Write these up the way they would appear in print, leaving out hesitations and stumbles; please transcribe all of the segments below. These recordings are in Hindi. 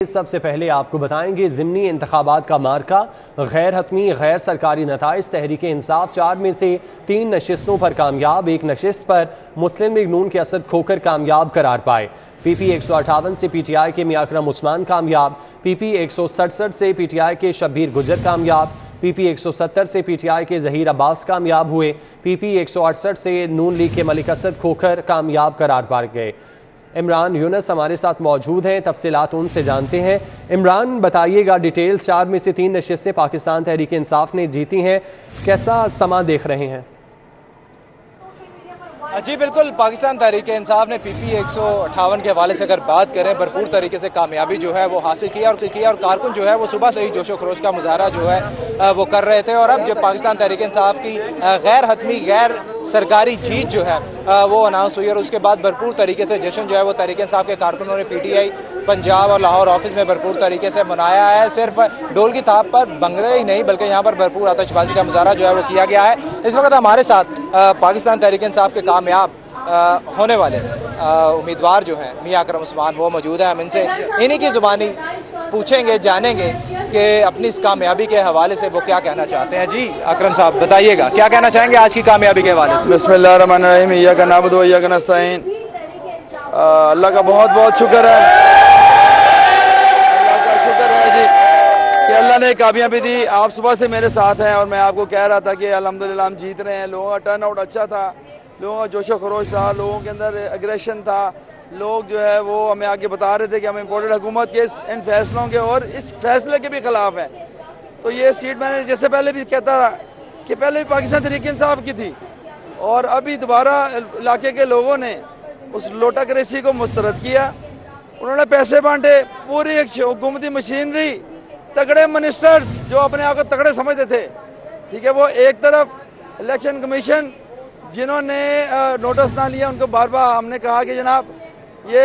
सबसे पहले आपको बताएंगे ज़िमनी इंतखाबात का मार्का गैर हतमी गैर सरकारी नताइज तहरीक इंसाफ 4 में से 3 नशिस्तों पर कामयाब। एक नशिस्त पर मुस्लिम लीग नून के असद खोकर कामयाब करार पाए। PP 158 से PTI के मियां अकरम उस्मान कामयाब। PP 167 से PTI के शब्बीर गुजर कामयाब। PP 170 से PTI के जहीर अब्बास कामयाब हुए। PP 168 से नून लीग के मलिक असद खोकर कामयाब करार पा गए। इमरान यूनस हमारे साथ मौजूद हैं, तफसीलात उनसे जानते हैं। इमरान बताइएगा डिटेल्स, 4 में से 3 नशिस्तें पाकिस्तान तहरीक इंसाफ ने जीती हैं, कैसा समा देख रहे हैं? जी बिल्कुल, पाकिस्तान तहरीक इंसाफ ने PP 158 के हवाले से अगर बात करें, भरपूर तरीके से कामयाबी जो है वो हासिल किया और कारकुन जो है वो सुबह से ही जोशो खरोश का मुजाहरा जो है वो कर रहे थे। और अब जब पाकिस्तान तहरीक इंसाफ की गैर हतमी गैर सरकारी जीत जो है वो अनाउंस हुई और उसके बाद भरपूर तरीके से जश्न जो है वो तहरीक इंसाफ के कारकुनों ने PTI पंजाब और लाहौर ऑफिस में भरपूर तरीके से मनाया है। सिर्फ ढोल की थाप पर भंगड़े ही नहीं बल्कि यहाँ पर भरपूर आतिशबाजी का मुजाहरा जो है वो किया गया है। इस वक्त हमारे साथ पाकिस्तान तहरीक इंसाफ के कामयाब होने वाले उम्मीदवार जो हैं मियां अकरम उस्मान वो मौजूद हैं। हम इनसे इन्हीं की ज़ुबानी पूछेंगे, जानेंगे कि अपनी इस कामयाबी के हवाले से वो क्या कहना चाहते हैं। जी अकरम साहब बताइएगा, क्या कहना चाहेंगे आज की कामयाबी के हवाले से? बिस्मिल्लाहिर्रहमानिर्रहीम, इय्याका नअबुदु व इय्याका नस्तईन। अल्लाह का बहुत बहुत शुक्र है, अल्लाह का शुक्र है जी कि अल्लाह ने कामयाबी दी। आप सुबह से मेरे साथ हैं और मैं आपको कह रहा था कि अल्हम्दुलिल्लाह हम जीत रहे हैं। लोगों का टर्न आउट अच्छा था, लोगों का जोशो खरोश था, लोगों के अंदर एग्रेशन था। लोग जो है वो हमें आगे बता रहे थे कि हम इम्पोर्टेड हुकूमत के इन फैसलों के और इस फैसले के भी खिलाफ हैं। तो ये सीट मैंने जैसे पहले भी कहता रहा कि पहले भी पाकिस्तान तहरीक इंसाफ की थी और अभी दोबारा इलाके के लोगों ने उस लोटाक्रेसी को मुस्तरद किया। उन्होंने पैसे बांटे, पूरी एक हुकूमती मशीनरी, तगड़े मिनिस्टर्स जो अपने आप को तगड़े समझते थे, ठीक है, वो एक तरफ इलेक्शन कमीशन जिन्होंने नोटिस ना लिया, उनको बार बार हमने कहा कि जनाब ये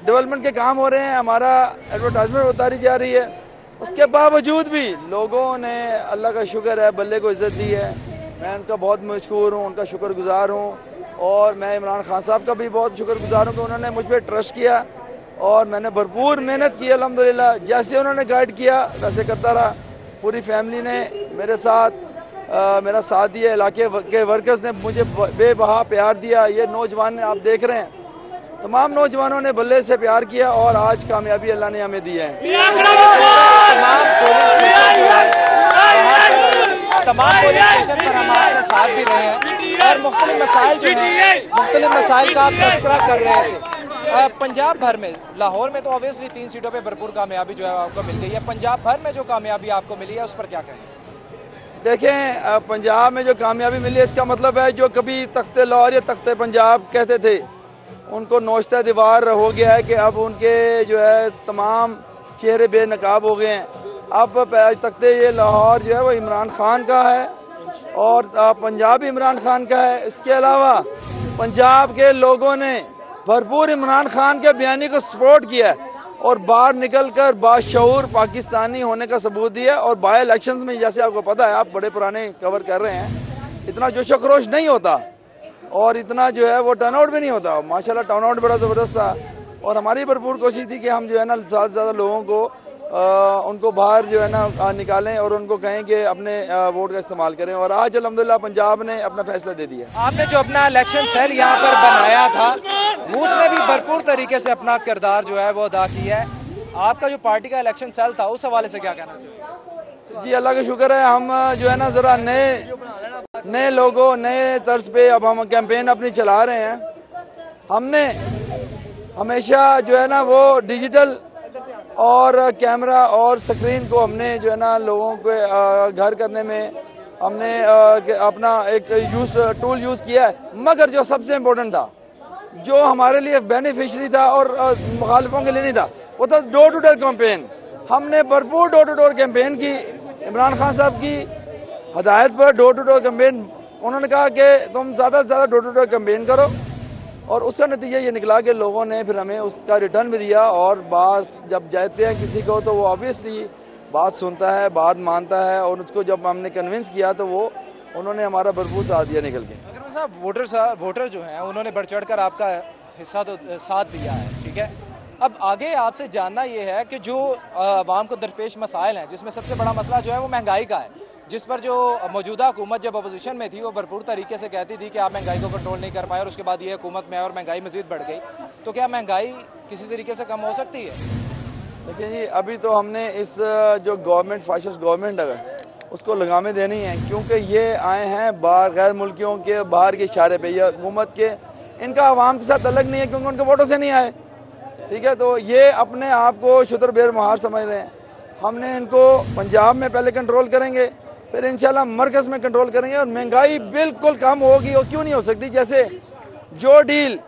डेवलपमेंट के काम हो रहे हैं, हमारा एडवर्टाइजमेंट उतारी जा रही है। उसके बावजूद भी लोगों ने, अल्लाह का शुक्र है, बल्ले को इज़्ज़त दी है। मैं उनका बहुत मशकूर हूँ, उनका शुक्रगुजार हूँ। और मैं इमरान खान साहब का भी बहुत शुक्रगुजार हूँ कि उन्होंने मुझ पर ट्रस्ट किया और मैंने भरपूर मेहनत की अल्हम्दुलिल्लाह। जैसे उन्होंने गाइड किया वैसे करता रहा। पूरी फैमिली ने मेरे साथ मेरा साथ दिया, इलाके के वर्कर्स ने मुझे बेबहा प्यार दिया। ये नौजवान आप देख रहे हैं, तमाम नौजवानों ने बल्ले से प्यार किया और आज कामयाबी अल्लाह ने हमें दी है। तमाम पोलिंग स्टेशन पर हम आपके साथ भी रहे हैं और मुख्तलिफ मसाइल जो हैं, मुख्तलिफ मसाइल का आप तज़किरा कर रहे थे। पंजाब भर में, लाहौर में तो ऑब्वियसली 3 सीटों पे भरपूर कामयाबी जो है आपको मिल गई है। पंजाब भर में जो कामयाबी आपको मिली है उस पर क्या कहें? देखें, पंजाब में जो कामयाबी मिली है इसका मतलब है जो कभी तख्ते लाहौर या तख्ते पंजाब कहते थे उनको नौश्ता दीवार हो गया है कि अब उनके जो है तमाम चेहरे बेनकाब हो गए हैं। अब तख्ते ये लाहौर जो है वो इमरान खान का है और पंजाब इमरान खान का है। इसके अलावा पंजाब के लोगों ने भरपूर इमरान खान के बयानी को सपोर्ट किया और बाहर निकलकर बाशऊर पाकिस्तानी होने का सबूत दिया। और बाई इलेक्शंस में जैसे आपको पता है, आप बड़े पुराने कवर कर रहे हैं, इतना जोशो खरोश नहीं होता और इतना जो है वो टर्नआउट भी नहीं होता। माशाल्लाह टर्नआउट बड़ा ज़बरदस्त था और हमारी भरपूर कोशिश थी कि हम जो है ना ज़्यादा से ज़्यादा लोगों को उनको बाहर जो है ना निकालें और उनको कहें कि अपने वोट का इस्तेमाल करें। और आज अल्हम्दुलिल्लाह पंजाब ने अपना फैसला दे दिया। आपने जो अपना इलेक्शन सेल यहाँ पर बनाया था उसने भी भरपूर तरीके से अपना किरदार जो है वो अदा किया है। आपका जो पार्टी का इलेक्शन सेल था उस हवाले से क्या कहना चाहिए? जी अल्लाह का शुक्र है, हम जो है ना ज़रा नए लोगों, नए तर्ज पे अब हम कैंपेन अपनी चला रहे हैं। हमने हमेशा जो है ना वो डिजिटल और कैमरा और स्क्रीन को हमने जो है ना लोगों के घर करने में हमने अपना एक टूल यूज़ किया है। मगर जो सबसे इम्पोर्टेंट था, जो हमारे लिए बेनिफिशरी था और मुखालिफों के लिए नहीं था, वो था डोर टू डोर कैंपेन। हमने भरपूर डोर टू डोर कैंपेन की। इमरान खान साहब की हदायत पर डोर टू डोर कैंपेन, उन्होंने कहा कि तुम ज़्यादा से ज़्यादा डोर टू डोर कैंपेन करो और उसका नतीजा ये निकला कि लोगों ने फिर हमें उसका रिटर्न भी दिया। और बाहर जब जाते हैं किसी को तो वो ऑब्वियसली बात सुनता है, बात मानता है और उसको जब हमने कन्विंस किया तो वो उन्होंने हमारा भरपूर साथ दिया निकल के। अगर साहब वोटर जो हैं उन्होंने बढ़ चढ़ कर आपका हिस्सा तो साथ दिया है, ठीक है, अब आगे आपसे जानना ये है कि जो आवाम को दरपेश मसाइल हैं, जिसमें सबसे बड़ा मसला जो है वो महंगाई का है, जिस पर जो मौजूदा हुकूमत जब अपोजिशन में थी वो भरपूर तरीके से कहती थी कि आप महंगाई को कंट्रोल नहीं कर पाए, और उसके बाद ये हुकूमत में और महंगाई मजीद बढ़ गई। तो क्या महंगाई किसी तरीके से कम हो सकती है? देखिए जी, अभी तो हमने इस जो गवर्नमेंट फाशिस्ट गवर्नमेंट है उसको लगामे देनी है, क्योंकि ये आए हैं बाहर गैर मुल्कियों के बाहर के इशारे पे, ये हुकूमत के, इनका आवाम के साथ अलग नहीं है क्योंकि उनके वोटों से नहीं आए। ठीक है, तो ये अपने आप को शुतर बेर महार समझ रहे हैं। हमने इनको पंजाब में पहले कंट्रोल करेंगे, फिर इंशाल्लाह मरकज़ में कंट्रोल करेंगे, और महंगाई बिल्कुल कम होगी। और क्यों नहीं हो सकती? जैसे जो डील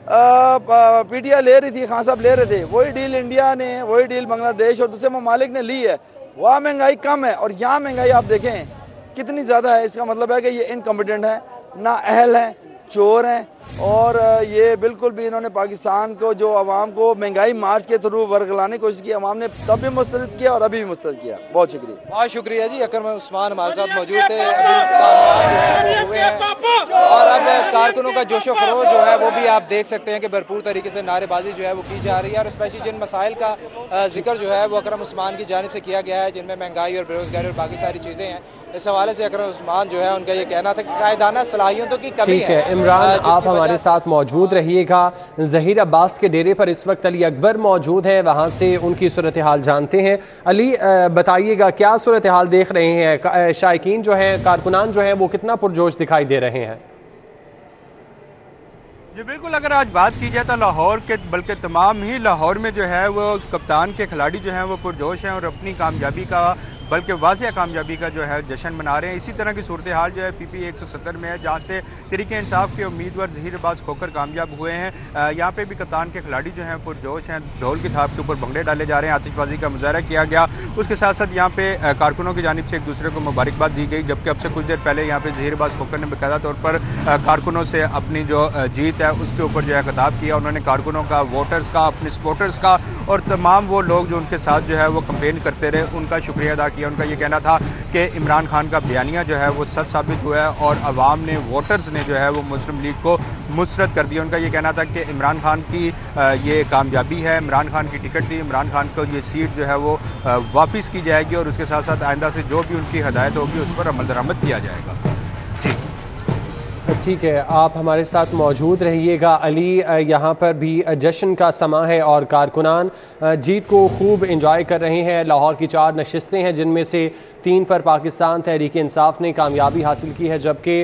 पीटीआई ले रही थी, खान साहब ले रहे थे, वही डील इंडिया ने, वही डील बांग्लादेश और दूसरे ममालिक ने ली है। वहाँ महंगाई कम है, और यहाँ महंगाई आप देखें कितनी ज़्यादा है। इसका मतलब है कि ये इनकम्पिटेंट है, ना अहल है, चोर हैं, और ये बिल्कुल भी इन्होंने पाकिस्तान को, जो आवाम को महंगाई मार्च के थ्रू वर्गलाने की कोशिश की, आवाम ने तब भी मुस्तरद किया और अभी भी मुस्तरद किया। बहुत शुक्रिया। बहुत शुक्रिया जी। अकरम उस्मान हमारे साथ मौजूद थे, अभी हुए हैं, और अब कारकुनों का जोशो खरोश जो है वो भी आप देख सकते हैं कि भरपूर तरीके से नारेबाजी जो है वो की जा रही है। और स्पेशली जिन मसाइल का जिक्र जो है वो अकरम उस्मान की जानिब से किया गया है, जिनमें महंगाई और बेरोजगारी और बाकी सारी चीज़ें हैं, इस हवाले से अकरम उस्मान जो है उनका ये कहना था कि कायदाना सलाहियतों की कमी है। इमरान, आप हमारे साथ मौजूद रहिएगा। ज़हीर अब्बास के डेरे पर इस वक्त अली अकबर मौजूद हैं, वहाँ से उनकी सूरत हाल जानते हैं। अली, बताइएगा क्या सूरत हाल देख रहे हैं? शायकीन जो हैं, कारकुनान जो हैं, वो कितना पुरजोश दिखाई दे रहे हैं? जी बिल्कुल, अगर आज बात की जाए तो लाहौर के, बल्कि तमाम ही लाहौर में जो है वो कप्तान के खिलाड़ी जो हैं वो पुरजोश हैं और अपनी कामयाबी का, बल्कि वाज़ेह कामयाबी का जो है जश्न मना रहे हैं। इसी तरह की सूरत हाल जो है पीपी 170 में है, जहाँ से तहरीक इंसाफ के उम्मीदवार ज़हीर अब्बास खोकर कामयाब हुए हैं। यहाँ पे भी कप्तान के खिलाड़ी जो हैं पुरजोश हैं, ढोल की थाप के ऊपर भंगड़े डाले जा रहे हैं, आतिशबाजी का मुजाहरा किया गया। उसके साथ साथ यहाँ पे कारकुनों की जानिब से एक दूसरे को मुबारकबाद दी गई, जबकि अब से कुछ देर पहले यहाँ पे ज़हीर अब्बास खोकर ने बाकायदा तौर पर कारकुनों से अपनी जो जीत है उसके ऊपर जो है खिताब किया। उन्होंने कारकुनों का, वोटर्स का, अपने सपोर्टर्स का और तमाम वो लोग जो उनके साथ जो है वो कंपेन करते रहे, उनका शुक्रिया अदा किया। उनका ये कहना था कि इमरान खान का बयानिया जो है वो सच साबित हुआ है और अवाम ने, वोटर्स ने जो है वो मुस्लिम लीग को मुसरत कर दिया। उनका ये कहना था कि इमरान खान की ये कामयाबी है, इमरान खान की टिकट थी, इमरान खान को ये सीट जो है वो वापस की जाएगी और उसके साथ साथ आइंदा से जो भी उनकी हदायत होगी उस पर अमल दरामद किया जाएगा। जी ठीक है, आप हमारे साथ मौजूद रहिएगा। अली, यहाँ पर भी जश्न का समा है और कारकुनान जीत को खूब इंजॉय कर रहे हैं। लाहौर की 4 नशिस्तें हैं, जिनमें से 3 पर पाकिस्तान तहरीक इंसाफ ने कामयाबी हासिल की है, जबकि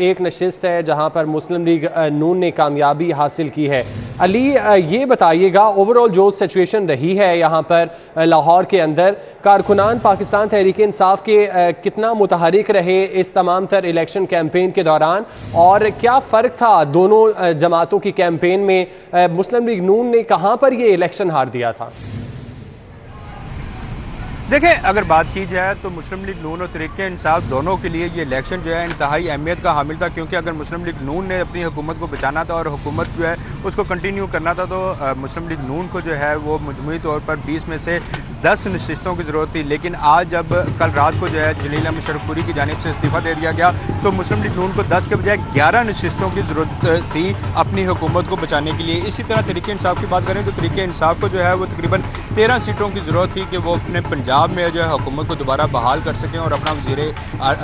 एक नशिस्त है जहाँ पर मुस्लिम लीग नून ने कामयाबी हासिल की है। अली, ये बताइएगा ओवरऑल जो सिचुएशन रही है यहाँ पर लाहौर के अंदर, कारकुनान पाकिस्तान तहरीक इंसाफ के कितना मुतहरिक रहे इस तमाम तर इलेक्शन कैंपेन के दौरान, और क्या फ़र्क था दोनों जमातों की कैंपेन में? मुस्लिम लीग नून ने कहाँ पर ये इलेक्शन हार दिया था? देखिए, अगर बात की जाए तो मुस्लिम लीग नून और तहरीक इंसाफ दोनों के लिए ये इलेक्शन जो है इंतहाई अहमियत का हामिल था, क्योंकि अगर मुस्लिम लीग नून ने अपनी हुकूमत को बचाना था और हुकूमत जो है उसको कंटिन्यू करना था, तो मुस्लिम लीग नून को जो है वो मजमूई तौर पर 20 में से 10 नशिस्तों की ज़रूरत थी। लेकिन आज जब कल रात को जो है जलील अहमद शरफपुरी की जानिब से इस्तीफ़ा दे दिया गया, तो मुस्लिम लीग नून को 10 के बजाय 11 नशिस्तों की ज़रूरत थी अपनी हुकूमत को बचाने के लिए। इसी तरह तहरीक इंसाफ की बात करें तो तहरीक इंसाफ को जो है वो तकरीबन 13 सीटों की ज़रूरत थी कि वो अपने पंजाब में जो है हुकूमत को दोबारा बहाल कर सकें और अपना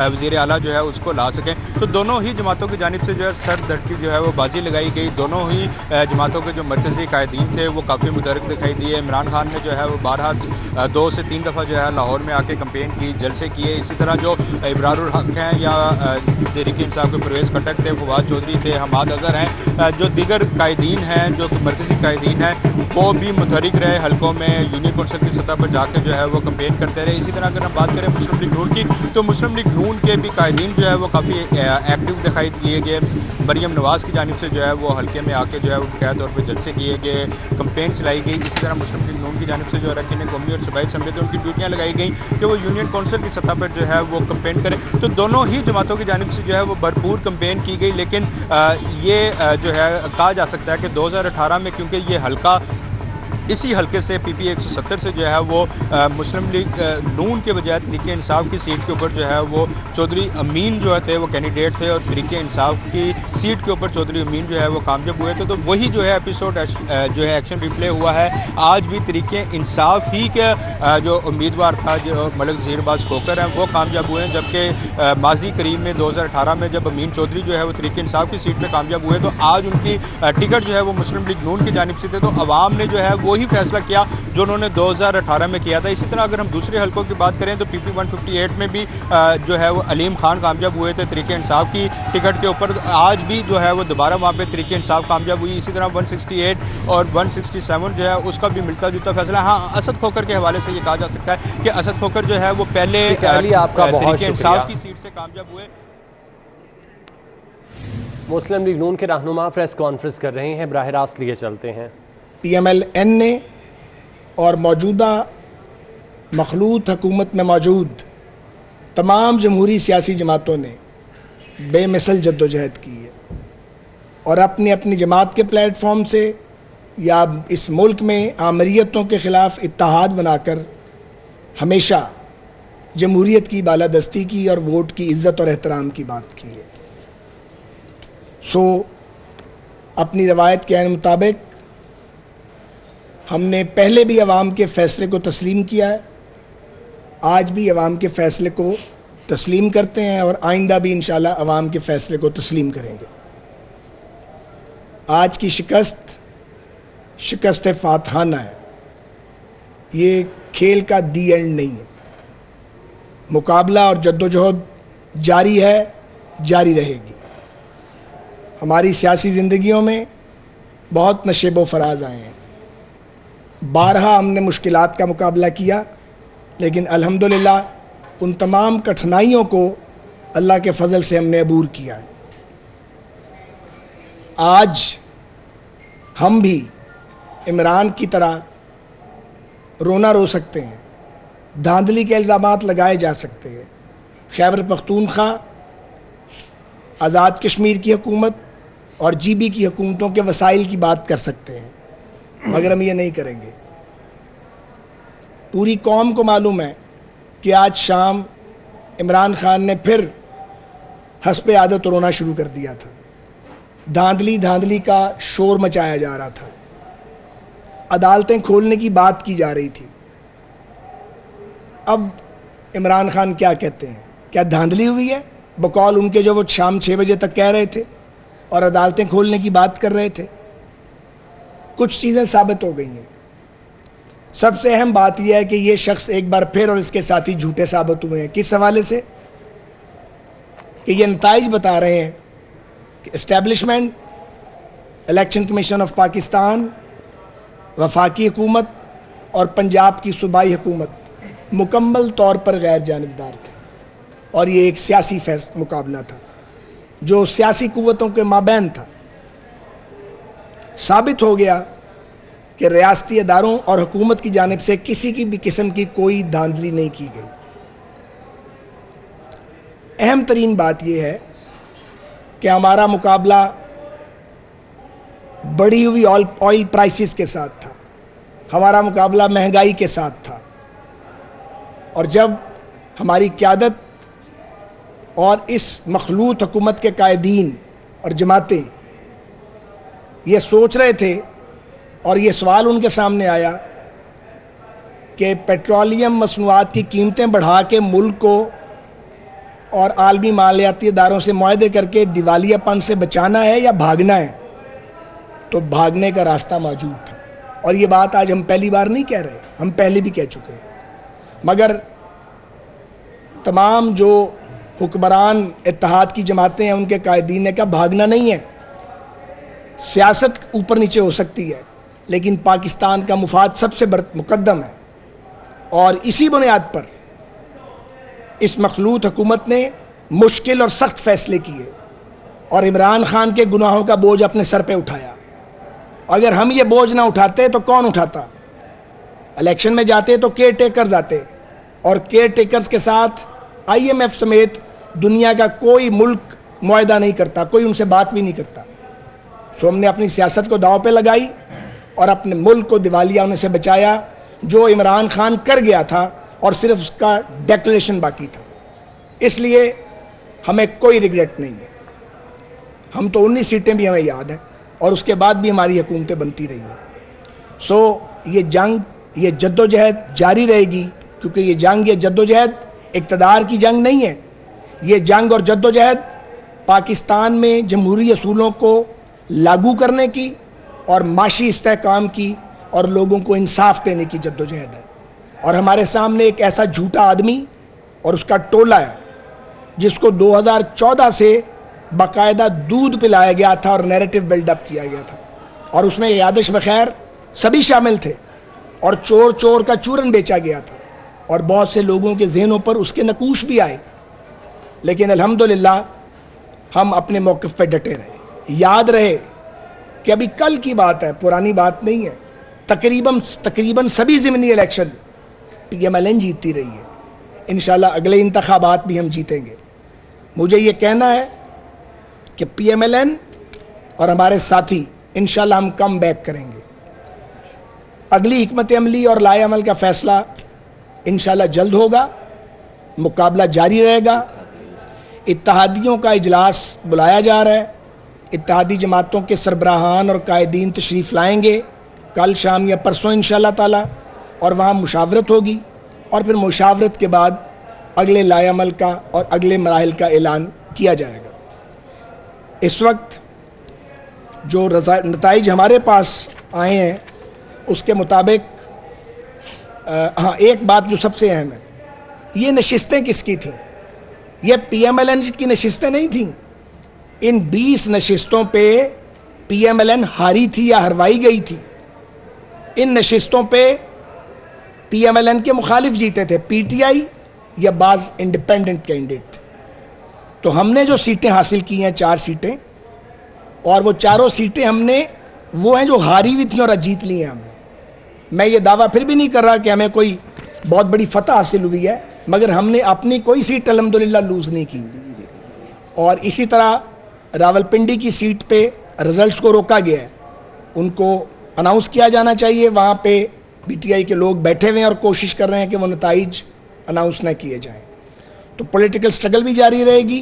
वज़ीर आला जो है उसको ला सकें। तो दोनों ही जमातों की जानिब से जो है सर दर की जो है वो बाजी लगाई गई। दोनों ही जमातों के जो मरकज़ी कायदीन थे वो काफ़ी मुतहरिक दिखाई दिए। इमरान खान ने जो है वो 2 से 3 दफ़ा जो है लाहौर में आके कंपेन की, जलसे किए। इसी तरह जो इब्रारुल हक हैं या तहरीक इंसाफ के परवेज़ खटक थे, फवाद चौधरी थे, हमाद अज़हर हैं, जो दीगर कायदीन हैं, जो मरकज़ी कायदीन हैं, वो भी मुतहरिक रहे हल्कों में, यूनियन कौंसिल की सतह पर जाकर जो है वो कंपेन करते रहे। इसी तरह अगर हम बात करें मुस्लिम लीग नून की, तो मुस्लिम लीग नून के भी कायदीन जो है वो काफ़ी एक्टिव दिखाई दिए गए। मरियम नवाज़ की जानिब से जो है वो हल्के में आके जो है वो बकायदा तौर पर जलसे किए गए, कंपेन चलाई गई। इसी तरह मुस्लिम लीग नून की जानिब से जो अरकान कौमी और सूबाई असम्बली थे उनकी ड्यूटियाँ लगाई गई कि वो यूनियन कौंसिल की सतह पर जो है वो कंपेन करें। तो दोनों ही जमातों की जानिब से जो है वो भरपूर कंपेन की गई। लेकिन ये जो है कहा जा सकता है कि 2018 में, क्योंकि ये हल्का इसी हल्के से PPA 170 से जो है वो मुस्लिम लीग नून के बजाय तहरीक इंसाफ की सीट के ऊपर जो है वो चौधरी अमीन जो थे वो कैंडिडेट थे और तहरीक इंसाफ की सीट के ऊपर चौधरी अमीन जो है वो कामयाब हुए थे। तो वही जो है एपिसोड जो है एक्शन रिप्ले हुआ है। आज भी तहरीक इंसाफ ही के जो उम्मीदवार था जो मलिक ज़हीरबाज़ खोकर हैं वो कामयाब हुए हैं, जबकि माजी करीब में 2018 में जब अमीन चौधरी जो है वो तहरीक इंसाफ की सीट पर कामयाब हुए तो आज उनकी टिकट जो है वो मुस्लिम लीग नून की जानिब से थे। तो अवाम ने जो है वही फैसला किया जो उन्होंने 2018 में किया था। इसी तरह अगर हम दूसरे हल्कों की बात करें तो PP 158 में भी जो है वो अलीम खान कामयाब हुए थे तहरीक इंसाफ की टिकट के ऊपर। आज भी जो है वो दोबारा वहाँ पे तहरीक इंसाफ कामयाब हुई। इसी तरह 168 और 167 जो है उसका भी मिलता जुलता फैसला। हाँ, असद खोकर के हवाले से ये कहा जा सकता है कि असद खोकर जो है वो पहले तहरीक इंसाफ की सीट से कामयाब हुए। मुस्लिम लीग नून के रहनुमा प्रेस कॉन्फ्रेंस कर रहे हैं, बराह रास्त लिए चलते हैं। PMLN ने और मौजूदा मखलूत हुकूमत में मौजूद तमाम जमहूरी सियासी जमातों ने बेमिसल जद्दोजहद की है और अपनी अपनी जमात के प्लेटफॉर्म से या इस मुल्क में आमरीतों के ख़िलाफ़ इत्तेहाद बनाकर हमेशा जमहूरियत की बालादस्ती की और वोट की इज़्ज़त और एहतराम की बात की है। सो अपनी रवायत के ऐन मुताबिक हमने पहले भी अवाम के फ़ैसले को तस्लीम किया है, आज भी अवाम के फ़ैसले को तस्लीम करते हैं और आइंदा भी इंशाल्लाह अवाम के फ़ैसले को तस्लीम करेंगे। आज की शिकस्त फातहाना है, ये खेल का दी एंड नहीं है। मुकाबला और जद्दोजहद जारी है, जारी रहेगी। हमारी सियासी ज़िंदगियों में बहुत नशेबो फराज आए हैं, बारहा हमने मुश्किलात का मुकाबला किया, लेकिन अल्हम्दुलिल्लाह उन तमाम कठिनाइयों को अल्लाह के फ़ज़ल से हमने अबूर किया है। आज हम भी इमरान की तरह रोना रो सकते हैं, धांधली के इल्ज़ामात लगाए जा सकते हैं, खैबर पख्तूनख्वा, आज़ाद कश्मीर की हुकूमत और GB की हुकूमतों के वसाइल की बात कर सकते हैं, मगर हम ये नहीं करेंगे। पूरी कौम को मालूम है कि आज शाम इमरान खान ने फिर हस्बे आदत रोना शुरू कर दिया था। धांधली का शोर मचाया जा रहा था, अदालतें खोलने की बात की जा रही थी। अब इमरान खान क्या कहते हैं? क्या धांधली हुई है? बकौल उनके जो वो शाम 6 बजे तक कह रहे थे और अदालतें खोलने की बात कर रहे थे। कुछ चीज़ें साबित हो गई हैं। सबसे अहम बात यह है कि ये शख्स एक बार फिर और इसके साथी झूठे साबित हुए हैं। किस हवाले से? कि ये नताइज बता रहे हैं कि establishment, election commission of Pakistan, वफाकी हुकूमत और पंजाब की सूबाई हुकूमत मुकम्मल तौर पर गैर जानिबदार थे और ये एक सियासी मुकाबला था जो सियासी कुव्वतों के माबैन था। साबित हो गया कि रियासती इदारों और हुकूमत की जानिब से किसी की भी किस्म की कोई धांधली नहीं की गई। अहम तरीन बात यह है कि हमारा मुकाबला बढ़ी हुई ऑयल प्राइसेस के साथ था, हमारा मुकाबला महंगाई के साथ था। और जब हमारी क़यादत और इस मखलूत हुकूमत के कायदीन और जमातें ये सोच रहे थे और ये सवाल उनके सामने आया कि पेट्रोलियम मसनूआत की कीमतें बढ़ा के मुल्क को और आलमी मालियाती इदारों से मुआहदे करके दिवालियापन से बचाना है या भागना है, तो भागने का रास्ता मौजूद था। और ये बात आज हम पहली बार नहीं कह रहे, हम पहले भी कह चुके हैं। मगर तमाम जो हुक्मरान इत्तेहाद की जमातें हैं उनके कायदीन ने कहा भागना नहीं है, सियासत ऊपर नीचे हो सकती है लेकिन पाकिस्तान का मुफाद सबसे मुकद्दम है। और इसी बुनियाद पर इस मखलूत हुकूमत ने मुश्किल और सख्त फैसले किए और इमरान खान के गुनाहों का बोझ अपने सर पे उठाया। अगर हम ये बोझ ना उठाते तो कौन उठाता? इलेक्शन में जाते तो केयर टेकर्स आते और केयर टेकर्स के साथ IMF समेत दुनिया का कोई मुल्क मुआहदा नहीं करता, कोई उनसे बात भी नहीं करता। सो हमने अपनी सियासत को दांव पे लगाई और अपने मुल्क को दिवालिया होने से बचाया, जो इमरान खान कर गया था और सिर्फ उसका डेक्लेरेशन बाकी था। इसलिए हमें कोई रिग्रेट नहीं है। हम तो 19 सीटें भी हमें याद हैं और उसके बाद भी हमारी हुकूमतें बनती रही हैं। सो ये जंग, ये जद्दोजहद जारी रहेगी, क्योंकि ये जंग, ये जद्दोजहद इक़्तिदार की जंग नहीं है। ये जंग और जद्दोजहद पाकिस्तान में जमहूरी असूलों को लागू करने की और माशी इस्तेहकाम की और लोगों को इंसाफ देने की जद्दोजहद है। और हमारे सामने एक ऐसा झूठा आदमी और उसका टोला है जिसको 2014 से बाकायदा दूध पिलाया गया था और नैरेटिव बिल्डअप किया गया था, और उसमें यादश बखैर सभी शामिल थे, और चोर चोर का चूरन बेचा गया था, और बहुत से लोगों के जहनों पर उसके नकूश भी आए। लेकिन अल्हम्दुलिल्लाह हम अपने मौक़िफ़ पे डटे रहे। याद रहे कि अभी कल की बात है, पुरानी बात नहीं है। तकरीबन सभी ज़िमनी इलेक्शन PMLN जीतती रही है। इंशाल्लाह अगले इंतखाबात भी हम जीतेंगे। मुझे ये कहना है कि PMLN और हमारे साथी इंशाल्लाह हम कम बैक करेंगे। अगली हिकमत अमली और लाए अमल का फ़ैसला इंशाल्लाह जल्द होगा। मुकाबला जारी रहेगा। इत्तेहादियों का इजलास बुलाया जा रहा है। इत्तेहादी जमातों के सरबराहान और कायदीन तशरीफ़ लाएंगे कल शाम या परसों इंशाल्लाह ताला, और वहाँ मुशावरत होगी, और फिर मुशावरत के बाद अगले लाए अमल का और अगले मराहिल का ऐलान किया जाएगा। इस वक्त जो नताइज हमारे पास आए हैं उसके मुताबिक हाँ, एक बात जो सबसे अहम है, ये नशिस्तें किसकी थीं? ये PMLN की नशिस्तें नहीं थीं। इन 20 नशिस्तों पे PMLN हारी थी या हरवाई गई थी। इन नशिस्तों पे PMLN के मुखालिफ जीते थे, PTI या बाज़ इंडिपेंडेंट कैंडिडेट थे। तो हमने जो सीटें हासिल की हैं 4 सीटें, और वो चारों सीटें हमने वो हैं जो हारी हुई थी और जीत ली हैं हमने। मैं ये दावा फिर भी नहीं कर रहा कि हमें कोई बहुत बड़ी फतह हासिल हुई है, मगर हमने अपनी कोई सीट अल्हम्दुलिल्लाह लूज़ नहीं की। और इसी तरह रावलपिंडी की सीट पे रिज़ल्ट्स को रोका गया है, उनको अनाउंस किया जाना चाहिए। वहाँ पे PTI के लोग बैठे हुए हैं और कोशिश कर रहे हैं कि वो नताइज अनाउंस ना किए जाएं। तो पॉलिटिकल स्ट्रगल भी जारी रहेगी।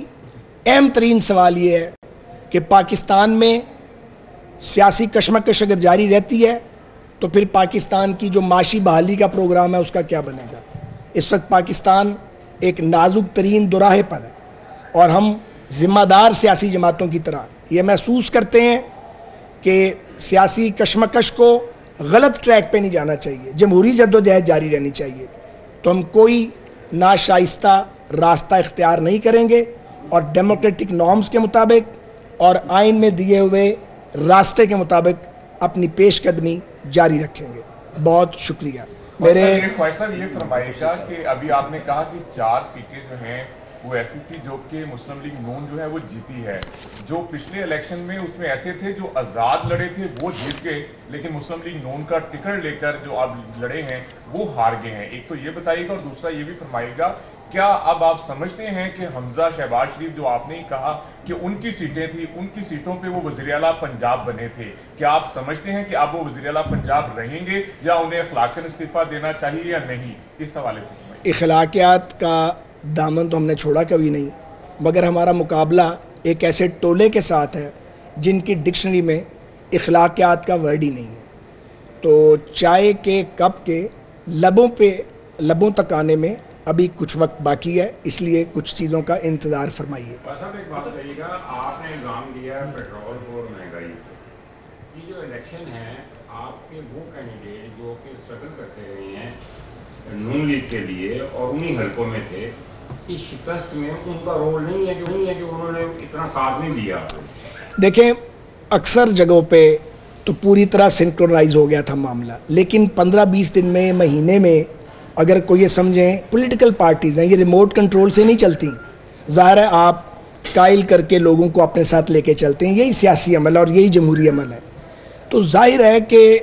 अहम तरीन सवाल ये है कि पाकिस्तान में सियासी कशमकश अगर जारी रहती है तो फिर पाकिस्तान की जो माशी बहाली का प्रोग्राम है उसका क्या बनेगा। इस वक्त पाकिस्तान एक नाजुक तरीन दुराहे पर है, और हम ज़िम्मेदार सियासी जमातों की तरह ये महसूस करते हैं कि सियासी कशमकश को गलत ट्रैक पे नहीं जाना चाहिए, जमहूरी जद्दोजहद जारी रहनी चाहिए। तो हम कोई नाशाइस्ता रास्ता इख्तियार नहीं करेंगे और डेमोक्रेटिक नॉर्म्स के मुताबिक और आइन में दिए हुए रास्ते के मुताबिक अपनी पेशकदमी जारी रखेंगे। बहुत शुक्रिया। मेरे ये फरमाइएगा कि अभी आपने कहा कि 4 सीटें जो हैं वो ऐसी थी जो कि मुस्लिम लीग नून जो है वो जीती है। जो पिछले इलेक्शन में उसमें ऐसे थे जो आज़ाद लड़े थे वो जीत गए, लेकिन मुस्लिम लीग नून का टिकट लेकर जो आप लड़े हैं वो हार गए हैं। एक तो ये बताइएगा, और दूसरा ये भी फरमाइएगा, क्या अब आप समझते हैं कि हमजा शहबाज शरीफ जो आपने ही कहा कि उनकी सीटें थी, उनकी सीटों पे वो वज़ीर आला पंजाब बने थे, क्या आप समझते हैं कि अब वो वज़ीर आला पंजाब रहेंगे या उन्हें अखलाकन इस्तीफा देना चाहिए या नहीं? इस हवाले से इखलाकियात का दामन तो हमने छोड़ा कभी नहीं, मगर हमारा मुकाबला एक ऐसे टोले के साथ है जिनकी डिक्शनरी में इखलाकियात का वर्ड ही नहीं है। तो चाय के कप के लबों तक आने में अभी कुछ वक्त बाकी है, इसलिए कुछ चीज़ों का इंतज़ार फरमाइए। एक बात कहिएगा, आपने इल्ज़ाम दिया है पेट्रोल और महंगाई, ये जो इलेक्शन है आपके वो कैंडिडेट जो कि स्ट्रगल करते रहे हैं नून लीग के लिए और उन्हीं हलकों में थे, इस शिकस्त में उनका रोल नहीं है कि उन्होंने इतना साथ नहीं दिया। देखें, अक्सर जगहों पे तो पूरी तरह सिंक्रोनाइज हो गया था मामला, लेकिन 15-20 दिन में, महीने में अगर कोई ये समझें पॉलिटिकल पार्टीज़ हैं, ये रिमोट कंट्रोल से नहीं चलती। ज़ाहिर है आप कायल करके लोगों को अपने साथ लेके चलते हैं, यही सियासी अमल है और यही जमहूरी अमल है। तो जाहिर है कि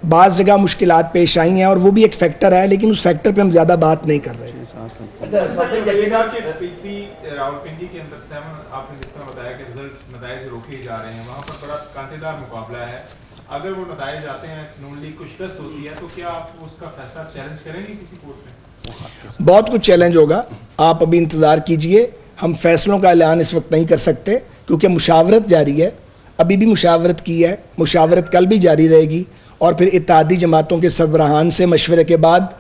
बाज़ जगह मुश्किलात पेश आई हैं और वो भी एक फैक्टर है, लेकिन उस फैक्टर पे हम ज़्यादा बात नहीं कर रहे हैं। अच्छा लगेगा कि पीपी रावलपिंडी के अंदर 7 आपने जिस तरह बताया कि रिजल्ट नताइज रोके जा रहे हैं, वहाँ पर बड़ा कांटेदार मुकाबला है। अगर वो नताइज आते हैं, नून लीग को शिकस्त होती है, तो क्या आप उसका फैसला चैलेंज करेंगे किसी कोर्ट में? बहुत कुछ चैलेंज होगा, आप अभी इंतज़ार कीजिए। हम फैसलों का ऐलान इस वक्त नहीं कर सकते क्योंकि मुशावरत जारी है, अभी भी मुशावरत की है, मुशावरत कल भी जारी रहेगी और फिर इत्तेहादी जमातों के सरबराहान से मशवरे के बाद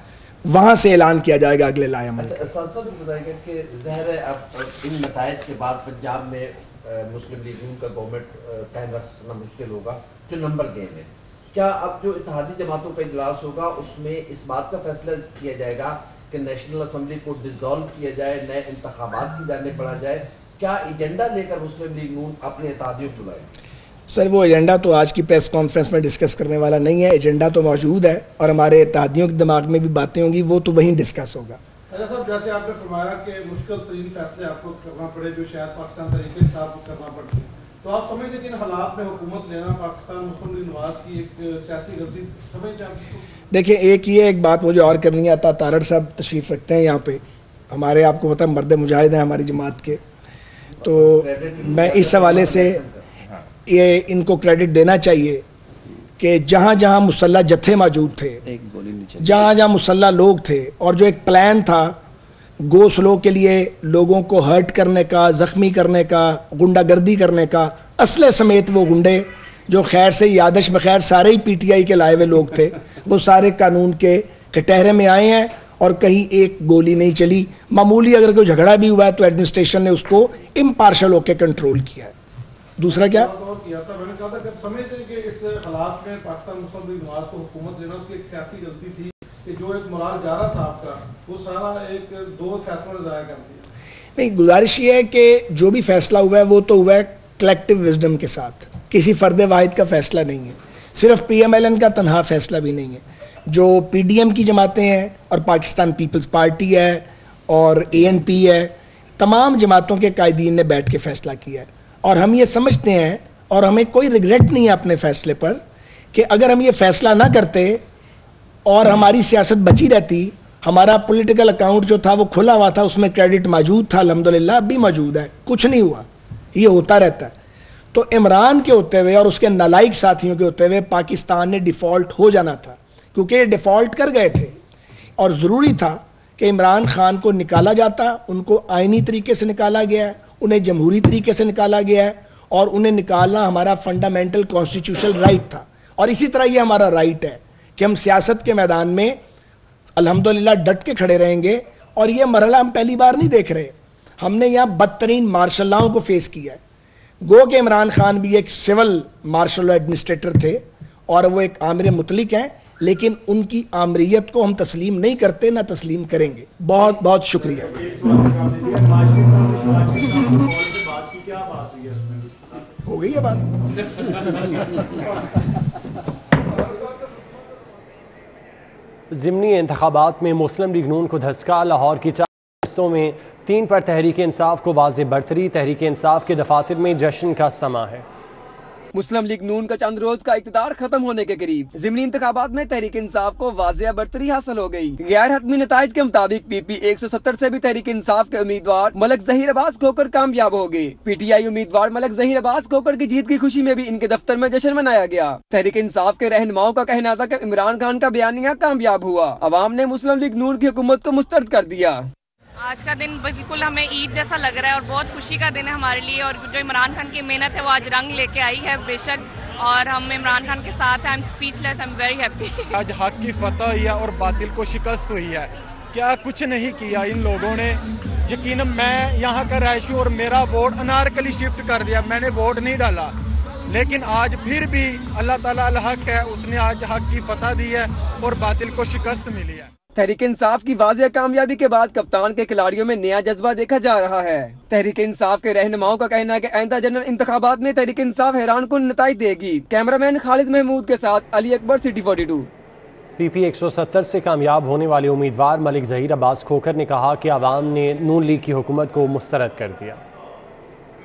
वहाँ से ऐलान किया जाएगा अगले लाएअमल। अच्छा, सांसद बताएंगे कि ज़ाहिर है अब इन नताइज के बाद पंजाब में मुस्लिम लीग नून का गवर्नमेंट कायम रखना मुश्किल होगा, जो नंबर गेम है। क्या अब जो इत्तेहादी जमातों का इजलास होगा उसमें इस बात का फैसला किया जाएगा कि नेशनल असम्बली को डिसॉल्व किया जाए, नए इंतखाबात की जाने पड़ा जाए? क्या एजेंडा लेकर मुस्लिम लीग नून अपने इत्तेहादियों को बुलाए? सर वो एजेंडा तो आज की प्रेस कॉन्फ्रेंस में डिस्कस करने वाला नहीं है, एजेंडा तो मौजूद है और हमारे इत्तेहादियों के दिमाग में भी बातें होंगी, वो तो वहीं डिस्कस होगा। साहब, जैसे आपने फरमाया कि मुश्किल तरीन फैसले आपको करना पड़े जो शायद पाकिस्तान तरीके इंसाफ करना पड़ते हैं, तो आप समझते कि इन हालात में हुकूमत लेना पाकिस्तान मुस्लिम लीग नवाज की एक सियासी गलती समझते हैं? देखिए, एक बात मुझे और करनी है। अता तारड़ साहब तशरीफ़ रखते हैं यहाँ पे, हमारे आपको पता मर्द मुजाहिद हैं हमारी जमात के, तो मैं इस हवाले से ये इनको क्रेडिट देना चाहिए कि जहाँ जहाँ मुसल्ला जत्थे मौजूद थे, जहाँ जहाँ मुसल्ला लोग थे और जो एक प्लान था गो स्लो के लिए लोगों को हर्ट करने का, ज़ख्मी करने का, गुंडागर्दी करने का, असले समेत वो गुंडे जो खैर से यादश बखैर सारे ही पीटीआई के लाए हुए लोग थे, वो सारे कानून के कटहरे में आए हैं और कहीं एक गोली नहीं चली। मामूली अगर कोई झगड़ा भी हुआ है तो एडमिनिस्ट्रेशन ने उसको इम्पार्शल होकर कंट्रोल किया है। दूसरा क्या किया था, मैंने कहा था कि समझते हैं कि इस हालात में पाकिस्तान मुस्लिम लीग नवाज को हुकूमत लेना उसकी एक सियासी गलती थी कि जो एक मोराल जा रहा था आपका, वो सारा एक दो फैसलों ने ज़ाया कर दिया? नहीं, गुजारिश ये है कि जो भी फैसला हुआ है वो तो हुआ है कलेक्टिव विजडम के साथ, किसी फ़र्द वाहिद का फैसला नहीं है, सिर्फ PMLN का तनहा फैसला भी नहीं है। जो PDM की जमातें हैं और पाकिस्तान पीपल्स पार्टी है और ANP है, तमाम जमातों के कायदीन ने बैठ के फैसला किया है और हम ये समझते हैं और हमें कोई रिग्रेट नहीं है अपने फैसले पर कि अगर हम ये फैसला ना करते और हमारी सियासत बची रहती, हमारा पॉलिटिकल अकाउंट जो था वो खुला हुआ था, उसमें क्रेडिट मौजूद था, अल्हम्दुलिल्लाह अब भी मौजूद है, कुछ नहीं हुआ, ये होता रहता है। तो इमरान के होते हुए और उसके नालायक साथियों के होते हुए पाकिस्तान ने डिफ़ॉल्ट हो जाना था, क्योंकि ये डिफ़ॉल्ट कर गए थे और ज़रूरी था कि इमरान खान को निकाला जाता। उनको आइनी तरीके से निकाला गया है, उन्हें जमहूरी तरीके से निकाला गया है और उन्हें निकालना हमारा फंडामेंटल कॉन्स्टिट्यूशनल राइट था और इसी तरह ये हमारा राइट है कि हम सियासत के मैदान में अल्हम्दुलिल्लाह डट के खड़े रहेंगे। और ये मरहला हम पहली बार नहीं देख रहे, हमने यहाँ बदतरीन मार्शल लॉ को फेस किया है। गो के इमरान खान भी एक सिविल मार्शल एडमिनिस्ट्रेटर थे और वो एक आमिर मुतलिक हैं, लेकिन उनकी आमरीत को हम तस्लीम नहीं करते, ना तस्लीम करेंगे। बहुत बहुत शुक्रिया। हो गई है बात। ज़िमनी इंतखाबात में मुस्लिम लीग नून को धसका, लाहौर की 4 हिस्सों में 3 पर तहरीक इंसाफ को वाज़े बरतरी, तहरीक इंसाफ के दफातर में जश्न का समा है। मुस्लिम लीग नून का चंद रोज का इक़्तिदार खत्म होने के करीब ज़िमनी इंतखाबात में तहरीक इंसाफ को वाज़ेह बरतरी हासिल हो गई। गैर हतमी नताइज के मुताबिक PP 170 से भी तहरीक इंसाफ के उम्मीदवार मलक ज़हीर अब्बास खोकर कामयाब हो गए। PTI उम्मीदवार मलक ज़हीर अब्बास खोकर की जीत की खुशी में भी इनके दफ्तर में जश्न मनाया गया। तहरीक इंसाफ के रहनुमाओं का कहना था कि इमरान खान का बयानिया कामयाब हुआ, अवाम ने मुस्लिम लीग नून की हुकूमत को मुस्तरद कर दिया। आज का दिन बिल्कुल हमें ईद जैसा लग रहा है और बहुत खुशी का दिन है हमारे लिए, और जो इमरान खान की मेहनत है वो आज रंग लेके आई है बेशक, और हम इमरान खान के साथ हैं। I am speechless, I am very happy. आज हक की फतह हुई है और बातिल को शिकस्त हुई है। क्या कुछ नहीं किया इन लोगों ने। यकीनन मैं यहाँ का रहायशी और मेरा वोट अनारकली शिफ्ट कर दिया, मैंने वोट नहीं डाला, लेकिन आज फिर भी अल्लाह ताला अल हक है, उसने आज हक की फतह दी है और बातिल को शिकस्त मिली है। तहरीक इंसाफ की वाज़ेह कामयाबी के बाद कप्तान के खिलाड़ियों में नया जज्बा देखा जा रहा है। तहरीक इंसाफ के रहनुमाओं का कहना है कि आइंदा जनरल इंतखाबात में तहरीक इंसाफ हैरान कुन नताइज देगी। कैमरामैन खालिद महमूद के साथ अली अकबर, सिटी 42। PP 170 से कामयाब होने वाले उम्मीदवार मलिक ज़हीर अब्बास खोकर ने कहा कि अवाम ने नून लीग की हुकूमत को मुस्तरद कर दिया।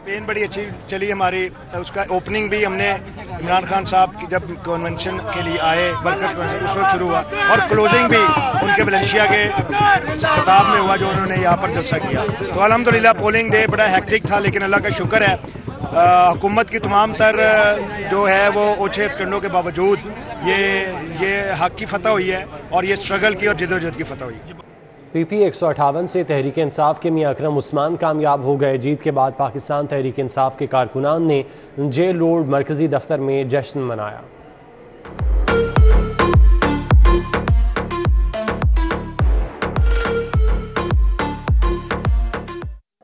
कैंपेन बड़ी अच्छी चली हमारी, उसका ओपनिंग भी हमने इमरान खान साहब की जब कन्वेंशन के लिए आए वर्कर्स कन्वेंशन उस वक्त शुरू हुआ, और क्लोजिंग भी उनके वलेंशिया के खिताब में हुआ जो उन्होंने यहाँ पर जलसा किया। तो अल्हम्दुलिल्लाह पोलिंग डे बड़ा हेक्टिक था, लेकिन अल्लाह का शुक्र है हुकूमत की तमाम तर जो है वो ओछे हथकंडों के बावजूद ये हक की फतह हुई है और ये स्ट्रगल की और जदोजहद की फतह हुई। PP 158 से तहरीक इंसाफ के मियां अकरम उस्मान कामयाब हो गए। जीत के बाद पाकिस्तान तहरीक इंसाफ के कारकुनान ने जेल रोड मरकजी दफ्तर में जश्न मनाया।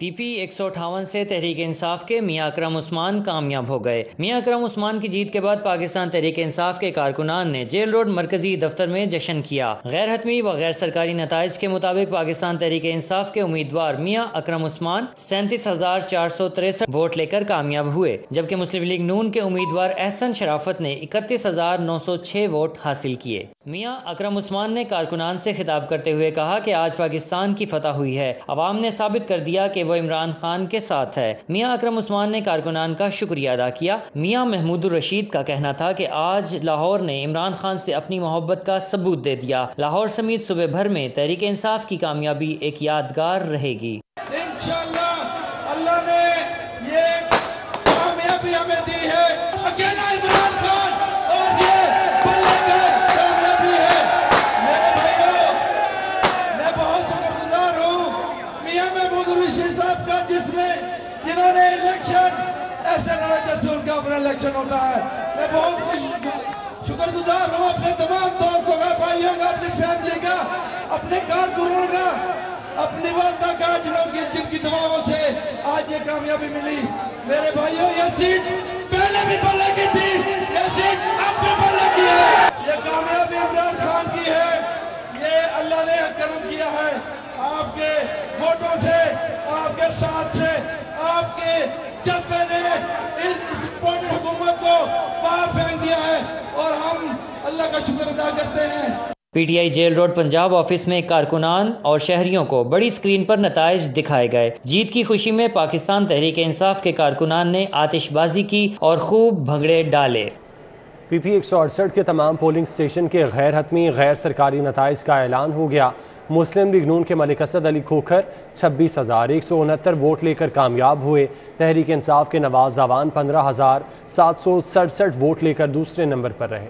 PP 158 से तहरीक इंसाफ के मियां अकरम उस्मान कामयाब हो गए। मियां अकरम उस्मान की जीत के बाद पाकिस्तान तहरीक इंसाफ के कारकुनान ने जेल रोड मरकजी दफ्तर में जश्न किया। गैर हतमी व गैर सरकारी नताइज के मुताबिक पाकिस्तान तहरीक इंसाफ के उम्मीदवार मियां अकरम उस्मान 37,463 वोट लेकर कामयाब हुए, जबकि मुस्लिम लीग नून के उम्मीदवार एहसन शराफत ने 31,906 वोट हासिल किए। मियां अकरम उस्मान ने कारकुनान से खिताब करते हुए कहा कि आज पाकिस्तान की फतह हुई है, अवाम ने साबित कर दिया कि वो इमरान खान के साथ है। मियां अकरम उस्मान ने कारकुनान का शुक्रिया अदा किया। मियां महमूदुर रशीद का कहना था कि आज लाहौर ने इमरान खान से अपनी मोहब्बत का सबूत दे दिया। लाहौर समेत सूबे भर में तहरीक इंसाफ की कामयाबी एक यादगार रहेगी। इंशाअल्लाह अल्लाह ने ये कामयाबी हमें दी है। अकेला इमरान खान और ये कामयाबी है। मेरे भाइयों, मैं बहुत शुक्रगुजार हूँ मियां महमूदुर रशीद साहब का, जिन्होंने इलेक्शन ऐसे लड़ा जैसे उनका अपना इलेक्शन होता है। मैं बहुत शुक्रगुजार हूँ अपने तमाम दोस्तों का, भाइयों का, अपनी फैमिली का, अपने कारकुनों का, अपनी वालदा का, जिनकी दुआओं से आज ये कामयाबी मिली। मेरे भाइयों, ये सीट पहले भी बल्ले की थी, ये सीट अब भी बल्ले की है। ये कामयाबी इमरान खान की है, ये अल्लाह ने करम किया है। आपके वोटों से, आपके साथ से, आपके जज्बे ने इस इंपॉर्टेंट हुकूमत को बाहर फेंक दिया है और हम अल्लाह का शुक्र अदा करते हैं। PTI jail road Punjab office में कारकुनान और शहरियों को बड़ी स्क्रीन पर नताइज दिखाए गए। जीत की खुशी में पाकिस्तान तहरीक इंसाफ के कारकुनान ने आतिशबाजी की और खूब भंगड़े डाले। PP 168 के तमाम पोलिंग स्टेशन के गैर हतमी गैर सरकारी नताइज का ऐलान हो गया। मुस्लिम लीग नून के मलिक असद अली खोखर 26,169 वोट लेकर कामयाब हुए। तहरीक इंसाफ के नवाज आवान 15,767 वोट लेकर दूसरे नंबर पर रहे।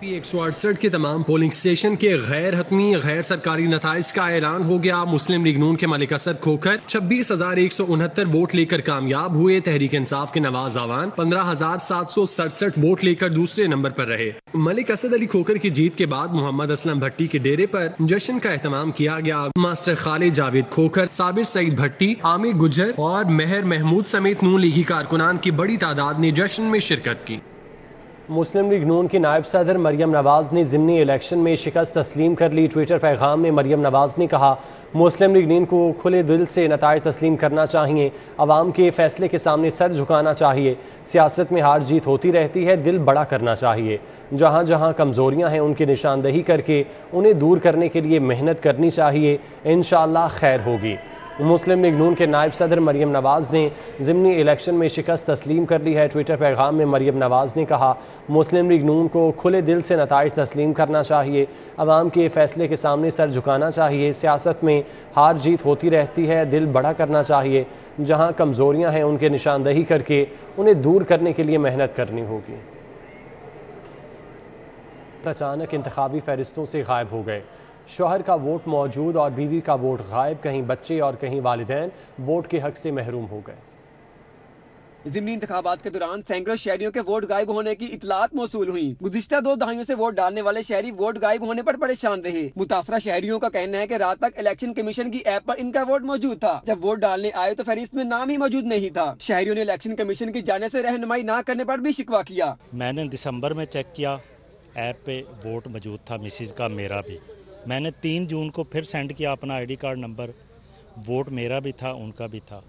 PP 168 के तमाम पोलिंग स्टेशन के गैर हतमी गैर सरकारी नताइज का ऐलान हो गया। मुस्लिम लीग नून के मलिक असद खोखर 26,169 वोट लेकर कामयाब हुए। तहरीक इंसाफ के नवाज आवान 15,767 वोट लेकर दूसरे नंबर पर रहे। मलिक असद अली खोखर की जीत के बाद मोहम्मद असलम भट्टी के डेरे पर जश्न का एहतमाम किया गया। मास्टर खालिद जावेद खोखर, साबिर सईद भट्टी, आमिर गुजर और मेहर महमूद समेत नून लीगी कारकुनान की बड़ी तादाद ने जश्न में शिरकत की। मुस्लिम लीग नून की नायब सदर मरियम नवाज ने ज़िमनी इलेक्शन में शिकस्त तस्लीम कर ली। ट्विटर पैगाम में मरियम नवाज ने कहा, मुस्लिम लीग नून को खुले दिल से नताइज तस्लीम करना चाहिए, अवाम के फैसले के सामने सर झुकाना चाहिए। सियासत में हार जीत होती रहती है, दिल बड़ा करना चाहिए। जहाँ जहाँ कमज़ोरियाँ हैं उनकी निशानदही करके उन्हें दूर करने के लिए मेहनत करनी चाहिए, इंशाअल्लाह खैर होगी। मुस्लिम लीग नून के नायब सदर मरियम नवाज ने ज़िमनी इलेक्शन में शिकस्त तस्लीम कर ली है। ट्विटर पैगाम में मरियम नवाज ने कहा, मुस्लिम लीग नून को खुले दिल से नताइज तस्लीम करना चाहिए, अवाम के फ़ैसले के सामने सर झुकाना चाहिए। सियासत में हार जीत होती रहती है, दिल बड़ा करना चाहिए। जहाँ कमज़ोरियाँ हैं उनके निशानदही करके उन्हें दूर करने के लिए मेहनत करनी होगी। अचानक इंतखाबी फहरिस्तों से गायब हो गए। शौहर का वोट मौजूद और बीवी का वोट गायब। कहीं बच्चे और कहीं वालिदैन वोट के हक से महरूम हो गए। ज़िमनी इंतखाबात के दौरान सैकड़ों शहरियों के वोट गायब होने की इतलात मौसूल हुई। गुज़िश्ता 2 दहाइयों से वोट डालने वाले शहरी वोट गायब होने पर परेशान रहे। मुतासरा शहरियों का कहना है कि रात तक इलेक्शन कमीशन की ऐप पर इनका वोट मौजूद था। जब वोट डालने आए तो फहरिस्त में नाम ही मौजूद नहीं था। शहरियों ने इलेक्शन कमीशन की जानिब से रहनुमाई न करने पर भी शिकवा किया। मैंने दिसंबर में चेक किया, ऐप पे वोट मौजूद था, मिसिज का, मेरा भी। मैंने 3 जून को फिर सेंड किया अपना ID कार्ड नंबर, वोट मेरा भी था, उनका भी था।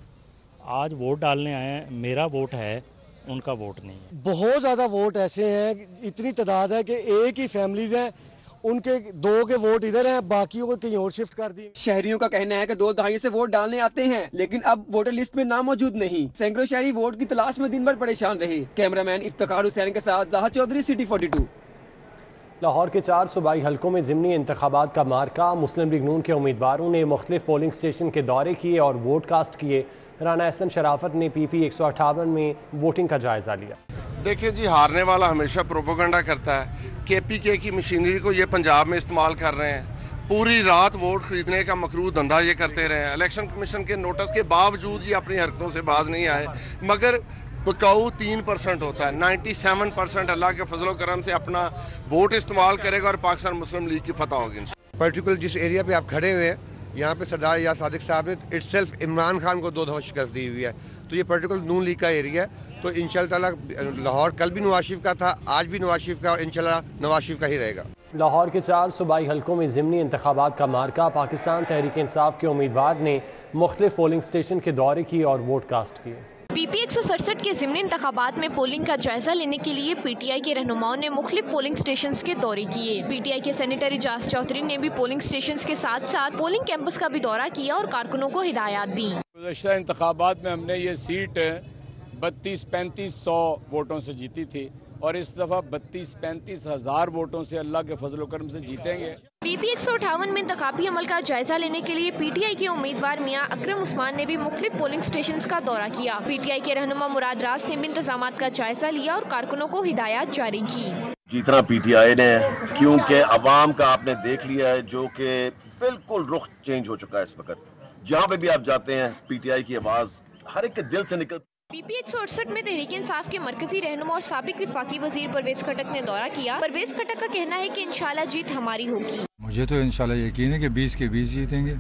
आज वोट डालने आए हैं, मेरा वोट है, उनका वोट नहीं है। बहुत ज़्यादा वोट ऐसे हैं, इतनी तादाद है कि एक ही फैमिलीज़ हैं उनके 2 के वोट इधर हैं, बाकी को कहीं और शिफ्ट कर दिए। शहरियों का कहना है कि 2 दहाई से वोट डालने आते हैं, लेकिन अब वोटर लिस्ट में नाम मौजूद नहीं। सैकड़ों शहरी वोट की तलाश में दिन भर परेशान रहे। कैमरामैन इफ्तिखार हुसैन के साथ जाहिद चौधरी, सिटी 42। लाहौर के 4 सूबाई हलकों में ज़िमनी इंतखाबात का मार्का। मुस्लिम लीग नून के उम्मीदवारों ने मुख्तलिफ पोलिंग स्टेशन के दौरे किए और वोट कास्ट किए। राना एहसन शराफत ने PP 158 में वोटिंग का जायजा लिया। देखिए जी, हारने वाला हमेशा प्रोपोगंडा करता है। KPK की मशीनरी को ये पंजाब में इस्तेमाल कर रहे हैं। पूरी रात वोट खरीदने का मकरूह धंधा ये करते रहे। इलेक्शन कमीशन के नोटिस के बावजूद ये अपनी हरकतों से बाज नहीं आए। मगर बकाऊ 3% होता है। 97% अल्लाह के फजलो करम से अपना वोट इस्तेमाल करेगा और पाकिस्तान मुस्लिम लीग की फतह होगी। पर्टिकुलर जिस एरिया पे आप खड़े हुए हैं, यहाँ पे सरदार या सादिक साहब ने इटसेल्फ इमरान खान को 2 दफ़ा शिकस्त दी हुई है। तो ये पर्टिकुलर नून लीग का एरिया है। तो इंशाल्लाह ताला लाहौर कल भी नवाज शरीफ का था, आज भी नवाज शरीफ का और इंशाल्लाह नवाज शरीफ का ही रहेगा। लाहौर के 4 सूबाई हलकों में ज़िमनी इंतखाबात का मार्का। पाकिस्तान तहरीक इंसाफ के उम्मीदवार ने मुख्तलिफ पोलिंग स्टेशन के दौरे किए और वोट कास्ट किए। PP 167 के ज़िमनी इंतखाबात में पोलिंग का जायजा लेने के लिए PTI के रहनुमाओं ने मुख्तलिफ पोलिंग स्टेशन के दौरे किए। PTI के सेनेटर इजाज चौधरी ने भी पोलिंग स्टेशन के साथ साथ पोलिंग कैंपस का भी दौरा किया और कारकुनों को हिदायत दी। गुज़श्ता इंतखाबात में हमने ये सीट 32-3500 वोटों से जीती थी और इस दफ़ा 32-35 हज़ार वोटों से अल्लाह के फजल करम से जीतेंगे। PP 158 में इंतखाबी अमल का जायजा लेने के लिए PTI के उम्मीदवार मियां अकरम उस्मान ने भी मुख्तलिफ पोलिंग स्टेशन का दौरा किया। PTI के रहनुमा मुराद रास ने भी इंतजामात का जायजा लिया और कारकुनों को हिदायत जारी की। जीतना PTI ने, क्योंकि अवाम का आपने देख लिया है जो कि बिल्कुल रुख चेंज हो चुका है। इस वक्त जहाँ पे भी आप जाते हैं PTI की आवाज़ हर एक के दिल से निकल। PP 168 में तहरीक इंसाफ के मरकजी रहनुमा और साबिक विफाकी वजीर परवेज खटक ने दौरा किया। परवेज खटक का कहना है कि इंशाल्लाह जीत हमारी होगी। मुझे तो इंशाल्लाह यकीन है कि 20 के 20 जीतेंगे।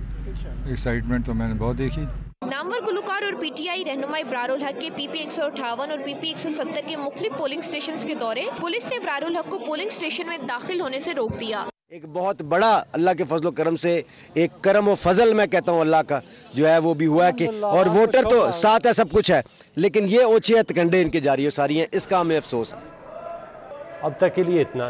एक्साइटमेंट तो मैंने बहुत देखी। नामवर गुलकार और PTI रहनुमा इब्रारुल हक के PP 158 और PP 170 के मुख्तलिफ पोलिंग स्टेशन के दौरे। पुलिस ने इब्रारुल हक को पोलिंग स्टेशन में दाखिल होने से रोक दिया। एक बहुत बड़ा अल्लाह के फजलो करम से एक करम व फजल मैं कहता हूँ अल्लाह का जो है वो भी हुआ है कि और वोटर तो साथ है, सब कुछ है, लेकिन ये ओछे हथकंडे इनके जारी हो सारी हैं। इसका हमें अफसोस है। अब तक के लिए इतना है।